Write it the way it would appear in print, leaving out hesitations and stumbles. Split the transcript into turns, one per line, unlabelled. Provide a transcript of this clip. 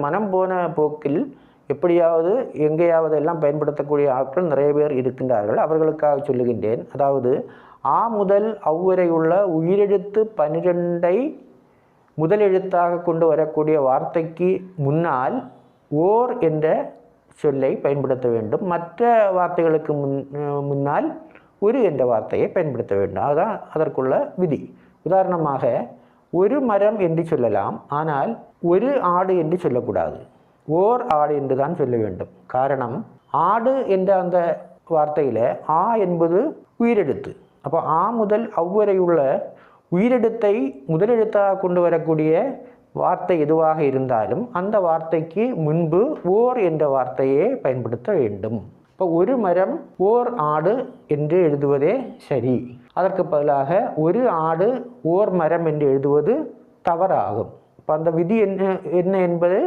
மனம் போன போக்கில் எப்படியாவது எங்கேயாவது எல்லாம் பயன்படுத்தக்கூடிய ஆட்கள் நிறைய பேர் இருக்கின்றார்கள். அவர்களுக்காக சொல்லுகின்றேன். அதாவது ஆ முதல் அவ்வரை உள்ள உயிரெழுத்து 12ஐ முதல் எழுத்தாக கொண்டு வரக்கூடிய வார்த்தைக்கு முன்னால் ஓர் என்ற சொல்லை பயன்படுத்த வேண்டும். மற்ற வார்த்தைகளுக்கு முன்னால் ஒரு என்ற வார்த்தையை பயன்படுத்த வேண்டும். அதுதான் அதற்குள்ள விதி. உதாரணமாக ஒரு மரம் என்று சொல்லலாம், ஆனால் ஒரு ஆடு என்று சொல்லக்கூடாது. ஓர் ஆடு என்று தான் சொல்ல வேண்டும். காரணம், ஆடு என்ற அந்த வார்த்தையில் ஆ என்பது உயிரெழுத்து. அப்போ ஆ முதல் அவ்வரை உள்ள உயிரெழுத்தை முதலெழுத்தாக கொண்டு வரக்கூடிய வார்த்தை எதுவாக இருந்தாலும் அந்த வார்த்தைக்கு முன்பு ஓர் என்ற வார்த்தையை பயன்படுத்த வேண்டும். இப்போ ஒரு மரம் ஓர் ஆடு என்று எழுதுவதே சரி. அதற்கு பதிலாக ஒரு ஆடு ஓர் மரம் என்று எழுதுவது தவறாகும். இப்போ அந்த விதி என்ன என்பது